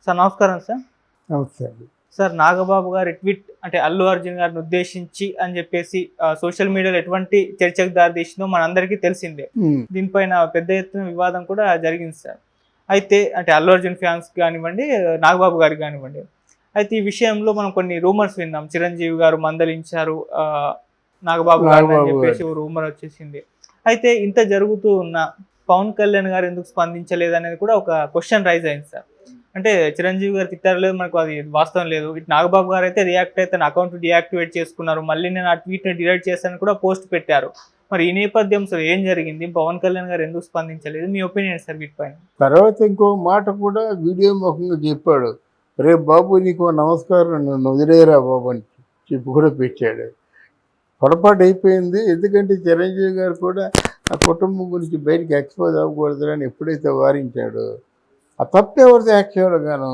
Sir నమస్కారం sir. నమస్తే అండి. సార్ నాగబాబు గారి ట్వీట్ అంటే అల్లు అర్జున్ గారిని ఉద్దేశించి అని చెప్పేసి సోషల్ మీడియాలో ఎటువంటి చర్చకు దారితీసిందో మనందరికీ తెలిసిందే. దీనిపైన పెద్ద ఎత్తున వివాదం కూడా జరిగింది సార్. అయితే అంటే అల్లు అర్జున్ ఫ్యాన్స్ కానివ్వండి, నాగబాబు గారికి కానివ్వండి. అయితే ఈ విషయంలో మనం కొన్ని రూమర్స్ విన్నాం. చిరంజీవి గారు మందలించారు నాగబాబు గారు అని చెప్పేసి రూమర్ వచ్చేసింది. అయితే ఇంత జరుగుతూ ఉన్న పవన్ కళ్యాణ్ గారు ఎందుకు స్పందించలేదు అనేది కూడా ఒక క్వశ్చన్ రైజ్ అయింది సార్. అంటే చిరంజీవి గారు తిట్టారు లేదు, మనకు అది వాస్తవం లేదు. ఇటు నాగబాబు గారు అయితే రియాక్ట్ అయితే నా అకౌంట్ డియాక్టివేట్ చేసుకున్నారు, మళ్ళీ నేను ఆ ట్వీట్ని డిలీట్ చేశాను కూడా పోస్ట్ పెట్టారు. మరి ఈ నేపథ్యం సార్ ఏం జరిగింది, పవన్ కళ్యాణ్ గారు ఎందుకు స్పందించలేదు, మీ ఒపీనియన్ సార్ వీటిపైన? తర్వాత ఇంకో మాట కూడా వీడియో ముఖంగా చెప్పాడు, రేపు బాబు నీకు నమస్కారం, నన్ను వదిలేరా బాబు అని చెప్పి కూడా పెట్టాడు. పొరపాటు అయిపోయింది. ఎందుకంటే చిరంజీవి గారు కూడా ఆ కుటుంబం గురించి బయటికి ఎక్స్పోజ్ అవ్వకూడదని ఎప్పుడైతే వారించాడో ఆ తప్పు ఎవరిది యాక్చువల్గాను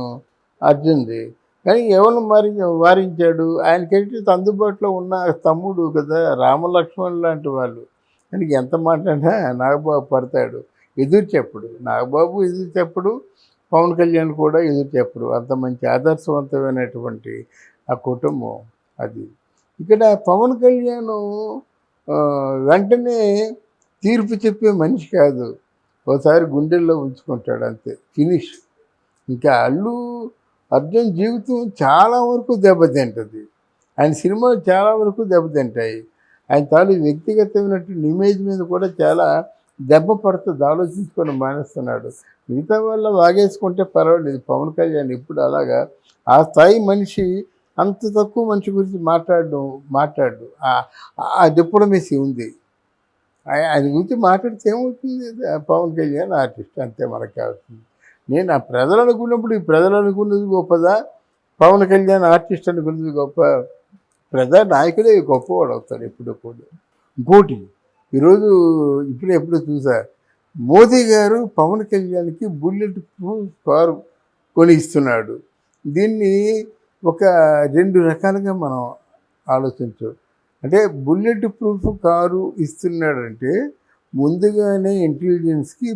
అర్జున్ది. కానీ ఎవరిని వారించాడు, ఆయనకి అందుబాటులో ఉన్న తమ్ముడు కదా రామలక్ష్మణ్ లాంటి వాళ్ళు. ఆయనకి ఎంత మాట్లాడినా నాగబాబు పడతాడు, ఎదురు చెప్పడు. నాగబాబు ఎదురు చెప్పడు, పవన్ కళ్యాణ్ కూడా ఎదురు చెప్పడు. అంత మంచి ఆదర్శవంతమైనటువంటి ఆ కుటుంబం అది. ఇక్కడ పవన్ కళ్యాణ్ వెంటనే తీర్పు చెప్పే మనిషి కాదు, ఒకసారి గుండెల్లో ఉంచుకుంటాడు అంతే, ఫినిష్. ఇంకా అల్లు అర్జున్ జీవితం చాలా వరకు దెబ్బతింటుంది, ఆయన సినిమాలు చాలా వరకు దెబ్బతింటాయి, ఆయన తాలూ వ్యక్తిగతమైనటువంటి ఇమేజ్ మీద కూడా చాలా దెబ్బ పడుతుంది. ఆలోచించుకొని మానేస్తున్నాడు. మిగతా వాళ్ళ వాగేసుకుంటే పర్వాలేదు, పవన్ కళ్యాణ్ ఇప్పుడు అలాగా ఆ స్థాయి మనిషి అంత తక్కువ మనిషి గురించి మాట్లాడు ఆ డిప్లొమసీ ఉంది. ఆయన గురించి మాట్లాడితే ఏమవుతుంది, పవన్ కళ్యాణ్ ఆర్టిస్ట్ అంతే మనకు కావాల్సింది. నేను ఆ ప్రజలు అనుకున్నప్పుడు ఈ ప్రజలు అనుకున్నది గొప్పదా, పవన్ కళ్యాణ్ ఆర్టిస్ట్ అనుకున్నది గొప్ప? ప్రజా నాయకుడే గొప్పవాడు అవుతాడు ఎప్పుడప్పుడు. ఇంకోటి ఈరోజు ఎప్పుడు చూసా, మోదీ గారు పవన్ కళ్యాణ్కి బుల్లెట్ ప్రూఫ్ కారు కొని ఇస్తున్నాడు. దీన్ని ఒక 2 రకాలుగా మనం ఆలోచించు. అంటే బుల్లెట్ ప్రూఫ్ కారు ఇస్తున్నాడంటే ముందుగానే ఇంటెలిజెన్స్కి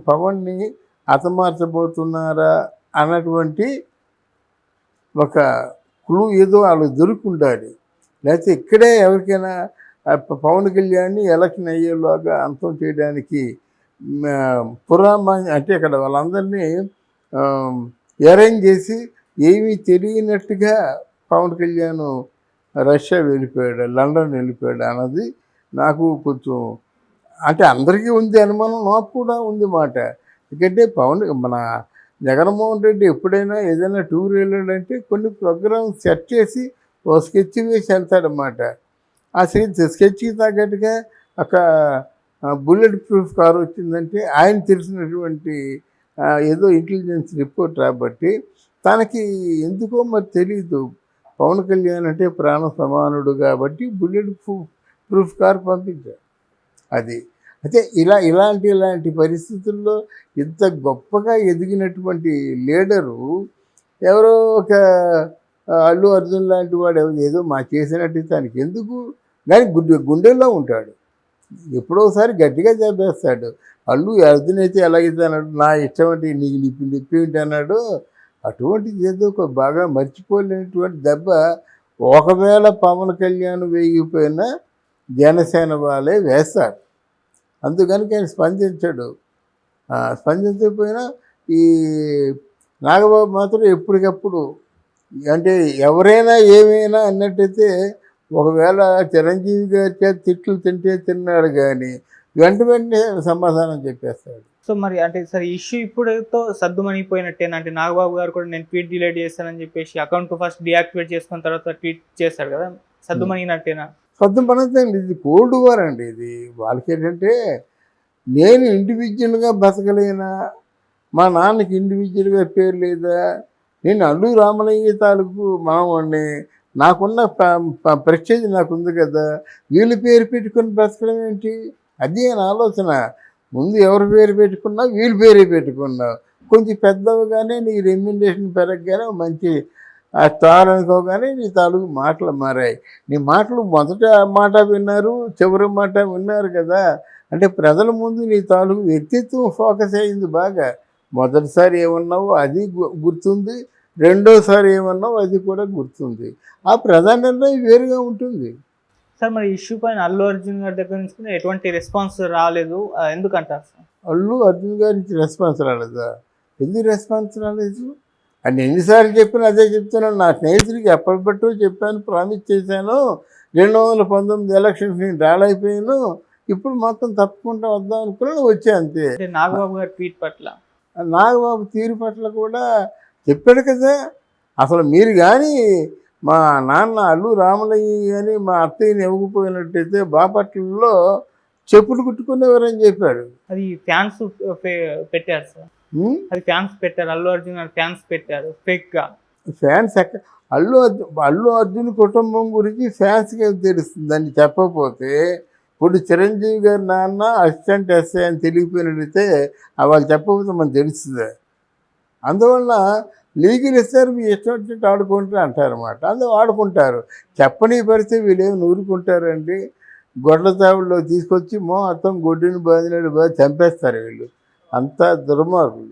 పవన్ని హతమార్చబోతున్నారా అన్నటువంటి ఒక క్లూ ఏదో వాళ్ళు దొరుకుండాలి. లేకపోతే ఇక్కడే ఎవరికైనా పవన్ కళ్యాణ్ని ఎలక్షన్ అయ్యేలాగా అంతం చేయడానికి అంటే అక్కడ వాళ్ళందరినీ అరేంజ్ చేసి ఏమీ తెలియనట్టుగా పవన్ కళ్యాణ్ రష్యా వెళ్ళిపోయాడు, లండన్ వెళ్ళిపోయాడు అన్నది నాకు కొంచెం, అంటే అందరికీ ఉంది అనుమానం, నాకు కూడా ఉంది మాట. ఎందుకంటే మన జగన్మోహన్ రెడ్డి ఎప్పుడైనా ఏదైనా టూర్ వెళ్ళాడంటే కొన్ని ప్రోగ్రామ్స్ సెట్ చేసి ఓ స్కెచ్ వేసి వెళ్తాడన్నమాట. ఆ స్కెచ్కి తగ్గట్టుగా ఒక బుల్లెట్ ప్రూఫ్ కారు వచ్చిందంటే ఆయన తెలిసినటువంటి ఏదో ఇంటెలిజెన్స్ రిపోర్ట్ కాబట్టి తనకి ఎందుకో మరి తెలీదు, పవన్ కళ్యాణ్ అంటే ప్రాణ సమానుడు కాబట్టి బుల్లెట్ ప్రూఫ్ కార్ పంపించారు. అది అయితే ఇలాంటి పరిస్థితుల్లో ఇంత గొప్పగా ఎదిగినటువంటి లీడరు ఎవరో ఒక అల్లు అర్జున్ లాంటి వాడు ఏదో చేసినట్టు తనకి ఎందుకు, కానీ గుండెల్లో ఉంటాడు. ఎప్పుడోసారి గట్టిగా చెప్పేస్తాడు. అల్లు అర్జున్ అయితే ఎలాగైతే అన్నాడు, నా ఇష్టం అంటే నీకు నిప్పి ఏంటి అన్నాడు. అటువంటిది ఏదో ఒక బాగా మర్చిపోలేనటువంటి దెబ్బ. ఒకవేళ పవన్ కళ్యాణ్ వేగిపోయినా జనసేన వాళ్ళే వేస్తారు. అందుకని ఆయన స్పందించాడు. స్పందించకపోయినా ఈ నాగబాబు మాత్రం ఎప్పటికప్పుడు, అంటే ఎవరైనా ఏమైనా అన్నట్టయితే ఒకవేళ చిరంజీవి గారి చేత తిట్లు తిన్నాడు కానీ వెంటనే సమాధానం చెప్పేస్తాడు. సో మరి అంటే సార్ ఇష్యూ ఇప్పుడుతో సర్దుమణిపోయినట్టేనా? అంటే నాగబాబు గారు కూడా నేను ట్వీట్ డిలీట్ చేస్తానని చెప్పేసి అకౌంట్ ఫస్ట్ డియాక్టివేట్ చేసుకున్న తర్వాత ట్వీట్ చేశాడు కదా, సర్దుమణినట్టేనా? సర్దుమణిందండి. ఇది కోల్డ్ వార్ అండి. ఇది వాళ్ళకి ఏంటంటే, నేను ఇండివిజువల్గా బతకలేనా, మా నాన్నకి ఇండివిజువల్గా పేరు లేదా, నేను అల్లు రామలింగ తాలూకు మామూడిని, నాకున్న ప్రెస్టేజ్ నాకు ఉంది కదా, వీళ్ళు పేరు పెట్టుకుని బ్రతకడం ఏంటి? అది నా ఆలోచన. ముందు ఎవరి పేరు పెట్టుకున్నా వీళ్ళ పేరే పెట్టుకున్నావు, కొంచెం పెద్దవగానే నీ రెమ్యునరేషన్ పెరగగానే మంచి స్టార్ అనుకోగానే నీ తాలూకు మాటలు మారాయి. నీ మాటలు మొదట మాట విన్నారు, చివరి మాట విన్నారు కదా. అంటే ప్రజల ముందు నీ తాలూకు వ్యక్తిత్వం ఫోకస్ అయింది బాగా. మొదటిసారి ఏమన్నావో అది గుర్తుంది, రెండోసారి ఏమన్నావో అది కూడా గుర్తుంది. ఆ ప్రధాన నిర్ణయం వేరుగా ఉంటుంది. సార్ మరి ఇష్యూ పైన అల్లు అర్జున్ గారి దగ్గర నుంచి కూడా ఎటువంటి రెస్పాన్స్ రాలేదు, ఎందుకంటారు సార్? అల్లు అర్జున్ గారి నుంచి రెస్పాన్స్ రాలేదా? ఎందుకు రెస్పాన్స్ రాలేదు? అని ఎన్నిసార్లు చెప్పినా అదే చెప్తున్నాను. నా స్నేహితుడికి ఎప్పటిబట్టో చెప్పాను, ప్రామిస్ చేశాను. 2019 ఎలక్షన్స్ నేను రాలైపోయాను, ఇప్పుడు మొత్తం తప్పకుండా వద్దాం అనుకున్నాను, వచ్చా అంతే. అంటే నాగబాబు గారి ట్వీట్ పట్ల నాగబాబు తీరు పట్ల కూడా చెప్పాడు కదా. అసలు మీరు కానీ మా నాన్న అల్లు రామలయ్య కానీ మా అత్తయ్యని ఇవ్వకపోయినట్టయితే బాపట్లలో చెప్పులు కుట్టుకునేవారని చెప్పాడు. అది ఫ్యాన్స్ పెట్టారు సార్, అది ఫ్యాన్స్ పెట్టారు, అల్లు అర్జున్ గారు ఫ్యాన్స్ పెట్టారు ఫేక్ గా. ఫ్యాన్స్ అల్లు అర్జున్ కుటుంబం గురించి ఫ్యాన్స్కి తెలుస్తుంది. దాన్ని చెప్పకపోతే ఇప్పుడు చిరంజీవి గారి నాన్న అసిస్టెంట్ ఎస్ఐ అని తెలియపోయినట్టయితే వాళ్ళు చెప్పకపోతే మనకు తెలుస్తుంది. అందువల్ల లీగల్ ఇస్తారు, మీ ఇష్టం వచ్చినట్టు ఆడుకుంటారు అంటారన్నమాట. అందులో ఆడుకుంటారు. చెప్పని పడితే వీళ్ళేమి నూరుకుంటారండి. గొడ్ల తావుల్లో తీసుకొచ్చి మొత్తం గొడ్డుని బాధినట్టు చంపేస్తారు వీళ్ళు. అంతా దుర్మార్గులు.